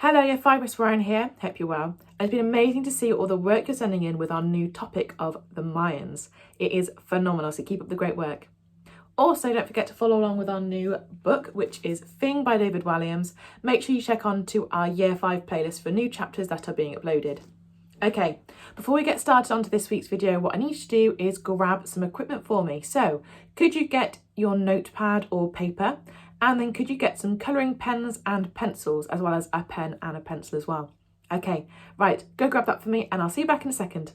Hello, Year 5, Miss Ryan here. Hope you're well. It's been amazing to see all the work you're sending in with our new topic of the Mayans. It is phenomenal, so keep up the great work. Also, don't forget to follow along with our new book, which is Thing by David Walliams. Make sure you check on to our Year 5 playlist for new chapters that are being uploaded. Okay, before we get started onto this week's video, what I need you to do is grab some equipment for me. So, could you get your notepad or paper? And then could you get some colouring pens and pencils, as well as a pen and a pencil as well? Okay, right, go grab that for me and I'll see you back in a second.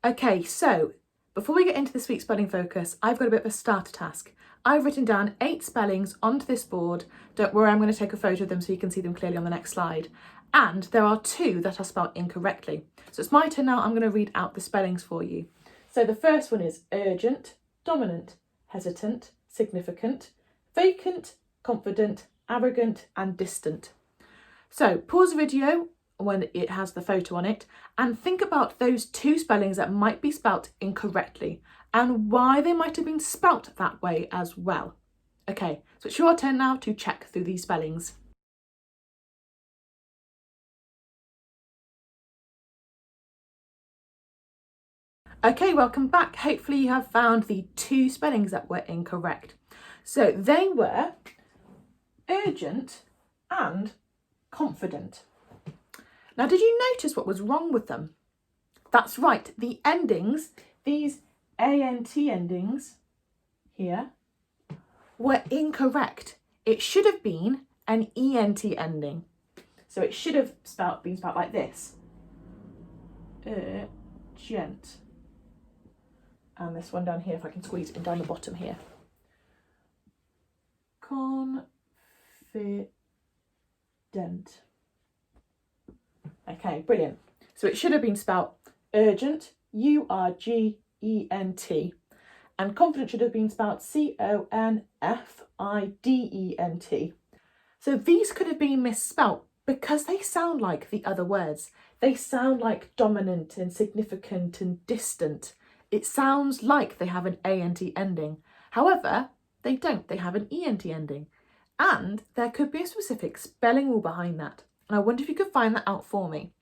Okay, so before we get into this week's spelling focus, I've got a bit of a starter task. I've written down 8 spellings onto this board. Don't worry, I'm going to take a photo of them so you can see them clearly on the next slide. And there are 2 that are spelled incorrectly. So it's my turn now. I'm going to read out the spellings for you. So the first one is urgent, dominant, hesitant, significant, vacant, confident, arrogant and distant. So pause the video when it has the photo on it and think about those 2 spellings that might be spelt incorrectly and why they might have been spelt that way as well. Okay, so it's your turn now to check through these spellings. Okay, welcome back. Hopefully you have found the 2 spellings that were incorrect. So they were urgent and confident. Now, did you notice what was wrong with them? That's right, the endings, these ANT endings here, were incorrect. It should have been an ENT ending. So it should have been spelled like this. Urgent. And this one down here, if I can squeeze it down the bottom here. Confident. Okay, brilliant. So it should have been spelled urgent, URGENT, and confident should have been spelled CONFIDENT. So these could have been misspelt because they sound like the other words. They sound like dominant and significant and distant. It sounds like they have an ANT ending. However, they don't. They have an ENT ending. And there could be a specific spelling rule behind that. And I wonder if you could find that out for me.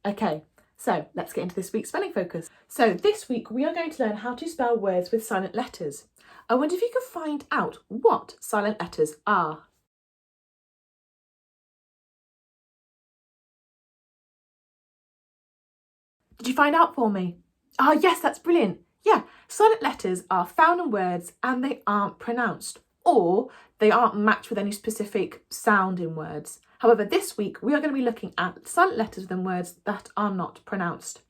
Okay, so let's get into this week's spelling focus. So this week we are going to learn how to spell words with silent letters. I wonder if you could find out what silent letters are. Did you find out for me? Oh yes, that's brilliant. Yeah, silent letters are found in words and they aren't pronounced, or they aren't matched with any specific sound in words. However, this week we are going to be looking at silent letters within words that are not pronounced.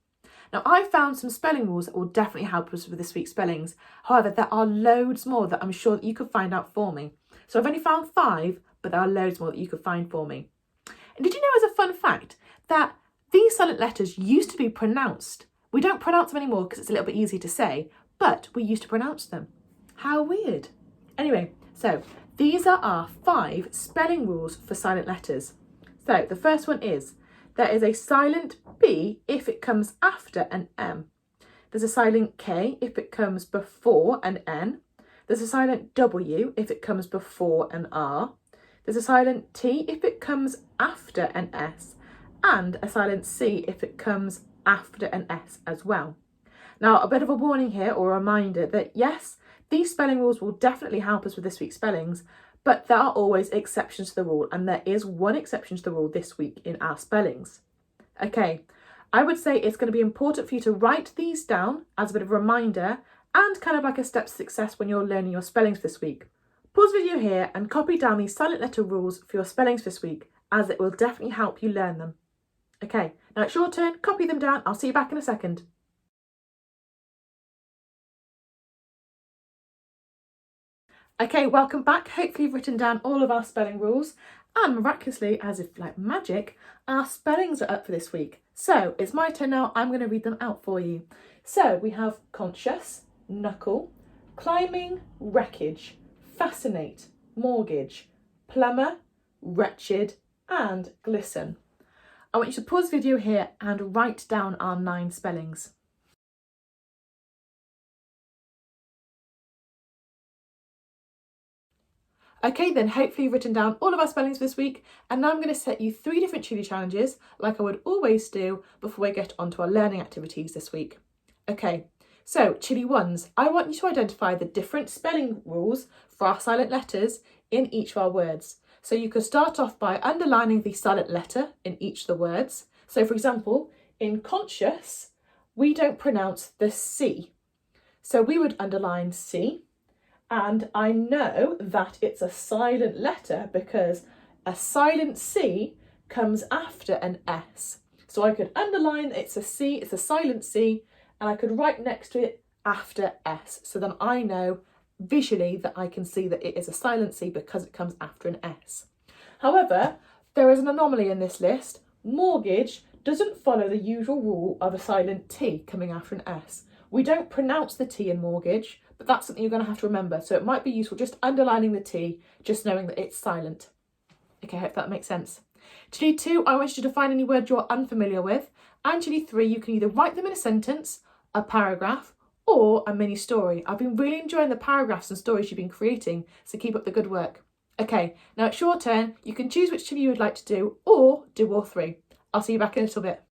Now, I've found some spelling rules that will definitely help us with this week's spellings. However, there are loads more that I'm sure that you could find out for me. So I've only found 5, but there are loads more that you could find for me. And did you know, as a fun fact, that these silent letters used to be pronounced? We don't pronounce them anymore because it's a little bit easier to say, but we used to pronounce them. How weird. Anyway, so these are our 5 spelling rules for silent letters. So the first one is, there is a silent B if it comes after an M. There's a silent K if it comes before an N. There's a silent W if it comes before an R. There's a silent T if it comes after an S. And a silent C if it comes after an S as well. Now, a bit of a warning here, or a reminder that yes, these spelling rules will definitely help us with this week's spellings, but there are always exceptions to the rule, and there is one exception to the rule this week in our spellings. Okay, I would say it's going to be important for you to write these down as a bit of a reminder and kind of like a step to success when you're learning your spellings this week. Pause the video here and copy down these silent letter rules for your spellings this week, as it will definitely help you learn them. Okay, now it's your turn, copy them down, I'll see you back in a second. Okay, welcome back. Hopefully you've written down all of our spelling rules and miraculously, as if like magic, our spellings are up for this week. So it's my turn now, I'm going to read them out for you. So we have conscious, knuckle, climbing, wreckage, fascinate, mortgage, plumber, wretched and glisten. I want you to pause the video here and write down our 9 spellings. Okay then, hopefully you've written down all of our spellings this week, and now I'm going to set you 3 different Chili challenges like I would always do before we get onto our learning activities this week. Okay, so Chili ones, I want you to identify the different spelling rules for our silent letters in each of our words. So you could start off by underlining the silent letter in each of the words. So for example, in conscious, we don't pronounce the C. So we would underline C. And I know that it's a silent letter because a silent C comes after an S. So I could underline it's a C, it's a silent C, and I could write next to it after S. So then I know visually that I can see that it is a silent C because it comes after an S. However, there is an anomaly in this list. Mortgage doesn't follow the usual rule of a silent T coming after an S. We don't pronounce the T in mortgage, but that's something you're going to have to remember. So it might be useful just underlining the T, just knowing that it's silent. Okay, I hope that makes sense. Chili 2, I want you to define any word you're unfamiliar with. And Chili 3, you can either write them in a sentence, a paragraph, or a mini story. I've been really enjoying the paragraphs and stories you've been creating, so keep up the good work. Okay, now it's your turn. You can choose which Chili you would like to do, or do all 3. I'll see you back in a little bit.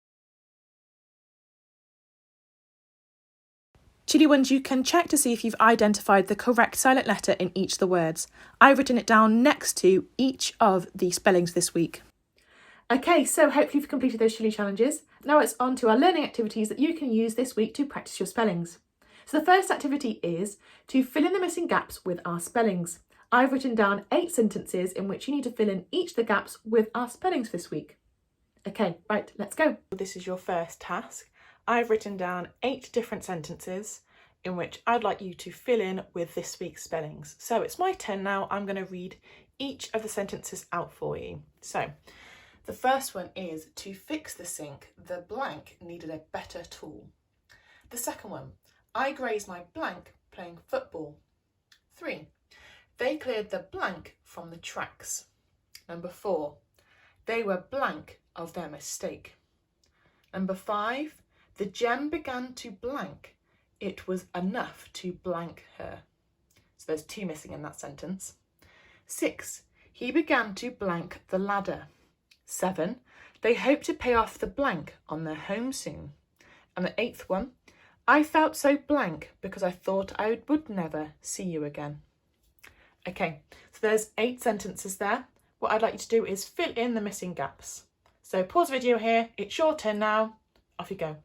Chili ones, you can check to see if you've identified the correct silent letter in each of the words. I've written it down next to each of the spellings this week. Okay, so hopefully you've completed those Chili challenges. Now it's on to our learning activities that you can use this week to practice your spellings. So the first activity is to fill in the missing gaps with our spellings. I've written down 8 sentences in which you need to fill in each of the gaps with our spellings this week. Okay, right, let's go. This is your first task. I've written down 8 different sentences in which I'd like you to fill in with this week's spellings. So it's my turn now. I'm going to read each of the sentences out for you. So the first one is, to fix the sink, the blank needed a better tool. The second one, I grazed my blank playing football. 3, they cleared the blank from the tracks. Number 4, they were blank of their mistake. Number 5, the gem began to blank. It was enough to blank her. So there's 2 missing in that sentence. 6, he began to blank the ladder. 7, they hoped to pay off the blank on their home soon. And the 8th one, I felt so blank because I thought I would never see you again. Okay, so there's 8 sentences there. What I'd like you to do is fill in the missing gaps. So pause the video here, it's your turn now, off you go.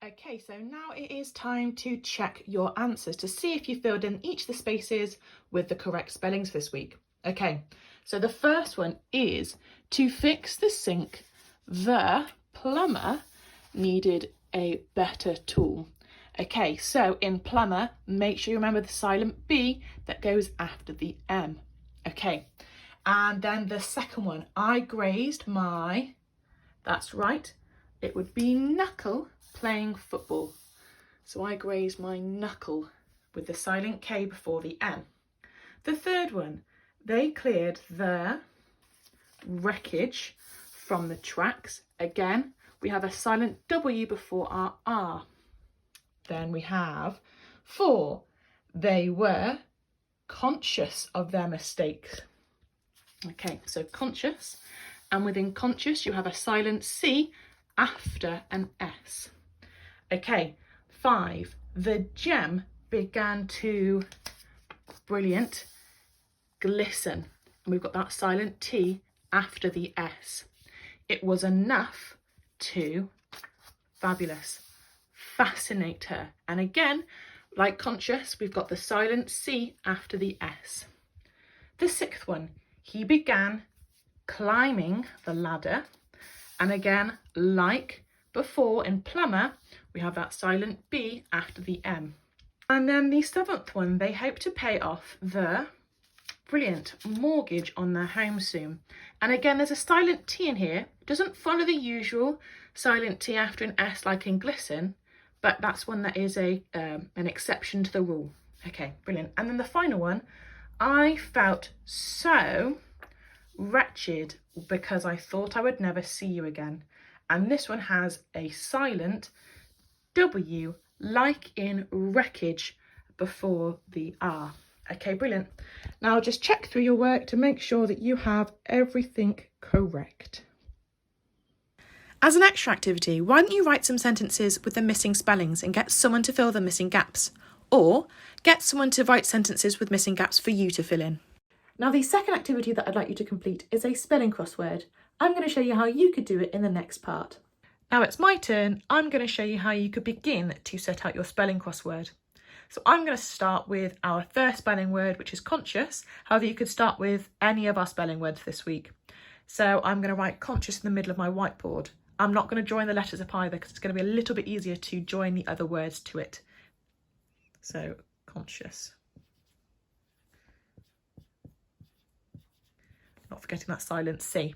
Okay, so now it is time to check your answers to see if you filled in each of the spaces with the correct spellings this week. Okay, so the first one is, to fix the sink, the plumber needed a better tool. Okay, so in plumber, make sure you remember the silent B that goes after the M. Okay, and then the second one, I grazed my, that's right, it would be knuckle playing football. So I grazed my knuckle with the silent K before the M. The third one, they cleared the wreckage from the tracks. Again, we have a silent W before our R. Then we have 4, they were conscious of their mistakes. Okay, so conscious, and within conscious you have a silent C after an S. Okay, 5, the gem began to, brilliant, glisten. And we've got that silent T after the S. It was enough to, fabulous, fascinate her. And again, like conscious, we've got the silent C after the S. The 6th one, he began climbing the ladder. And again, like before in plumber, we have that silent B after the M. And then the 7th one, they hope to pay off the, brilliant, mortgage on their home soon. And again, there's a silent T in here. It doesn't follow the usual silent T after an S like in glisten, but that's one that is an exception to the rule. Okay, brilliant. And then the final one, I felt so wretched because I thought I would never see you again. And this one has a silent W like in wreckage before the R. Okay, brilliant. Now just check through your work to make sure that you have everything correct. As an extra activity, why don't you write some sentences with the missing spellings and get someone to fill the missing gaps? Or get someone to write sentences with missing gaps for you to fill in. Now the second activity that I'd like you to complete is a spelling crossword. I'm going to show you how you could do it in the next part. Now it's my turn. I'm going to show you how you could begin to set out your spelling crossword. So I'm going to start with our first spelling word, which is conscious. However, you could start with any of our spelling words this week. So I'm going to write conscious in the middle of my whiteboard. I'm not going to join the letters up either because it's going to be a little bit easier to join the other words to it. So conscious. Not forgetting that silent C.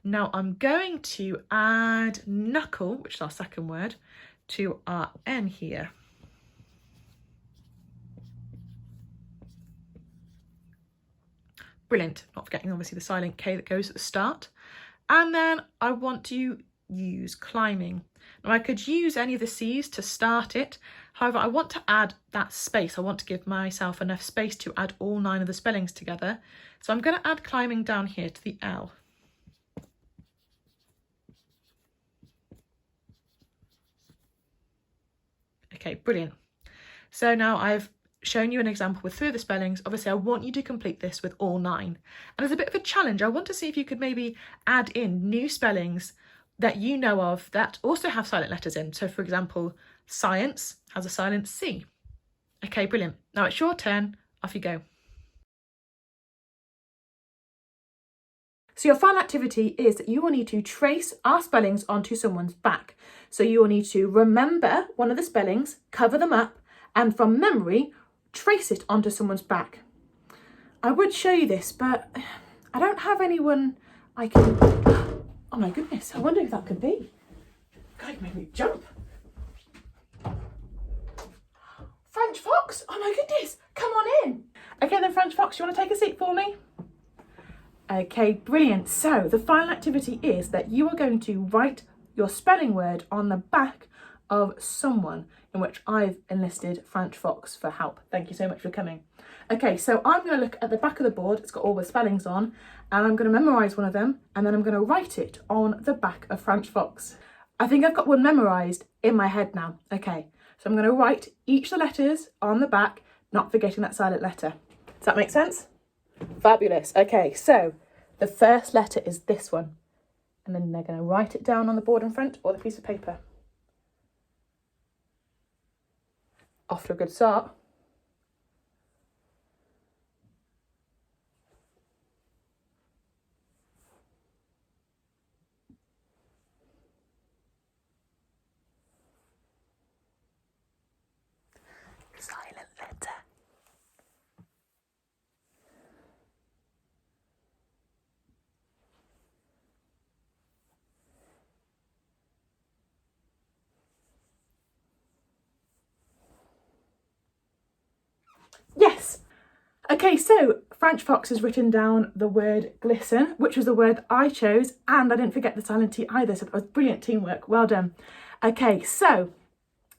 Now I'm going to add knuckle, which is our second word, to our N here. Brilliant. Not forgetting obviously the silent K that goes at the start. And then I want to use climbing. Now I could use any of the C's to start it. However, I want to add that space. I want to give myself enough space to add all 9 of the spellings together. So I'm going to add climbing down here to the L. Okay, brilliant. So now I've shown you an example with 3 of the spellings. Obviously, I want you to complete this with all 9. And as a bit of a challenge, I want to see if you could maybe add in new spellings that you know of that also have silent letters in. So for example, science has a silent C. Okay, brilliant. Now it's your turn. Off you go. So your final activity is that you will need to trace our spellings onto someone's back. So you will need to remember one of the spellings, cover them up, and from memory, trace it onto someone's back. I would show you this, but I don't have anyone I can... Oh my goodness, I wonder who that could be. God, you made me jump. French Fox, oh my goodness, come on in. Okay then, French Fox, you want to take a seat for me? Okay, brilliant. So the final activity is that you are going to write your spelling word on the back of someone, in which I've enlisted French Fox for help. Thank you so much for coming. Okay, so I'm going to look at the back of the board. It's got all the spellings on, and I'm going to memorise one of them, and then I'm going to write it on the back of French Fox. I think I've got one memorised in my head now. Okay, so I'm going to write each of the letters on the back, not forgetting that silent letter. Does that make sense? Fabulous. Okay, so the first letter is this one, and then they're going to write it down on the board in front or the piece of paper. Off to a good start. Silent letter. Yes. Okay, so French Fox has written down the word glisten, which was the word that I chose, and I didn't forget the silent T either, so that was brilliant teamwork. Well done. Okay, so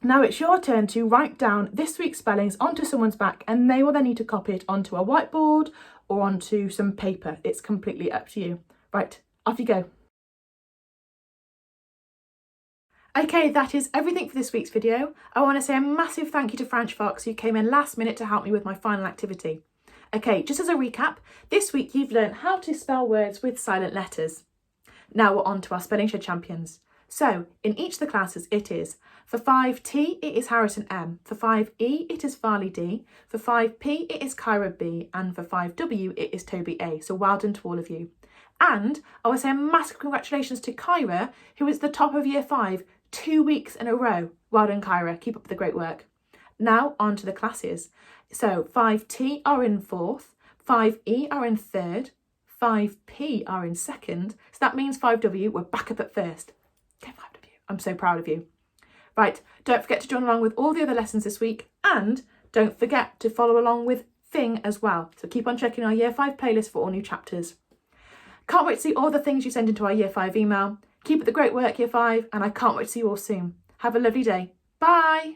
now it's your turn to write down this week's spellings onto someone's back, and they will then need to copy it onto a whiteboard or onto some paper. It's completely up to you. Right, off you go. Okay, that is everything for this week's video. I want to say a massive thank you to French Fox, who came in last minute to help me with my final activity. Okay, just as a recap, this week you've learned how to spell words with silent letters. Now we're on to our Spelling Shed champions. So, in each of the classes it is, for 5T it is Harrison M, for 5E it is Farley D, for 5P it is Kyra B, and for 5W it is Toby A. So well done to all of you. And I want to say a massive congratulations to Kyra, who is the top of Year 5 2 weeks in a row. Well done, Kyra. Keep up the great work. Now on to the classes. So 5T are in 4th, 5E are in 3rd, 5P are in 2nd. So that means 5W, we're back up at 1st. Okay, 5W. I'm so proud of you. Right, don't forget to join along with all the other lessons this week, and don't forget to follow along with Thing as well. So keep on checking our Year 5 playlist for all new chapters. Can't wait to see all the things you send into our Year 5 email. Keep up the great work, Year 5, and I can't wait to see you all soon. Have a lovely day. Bye!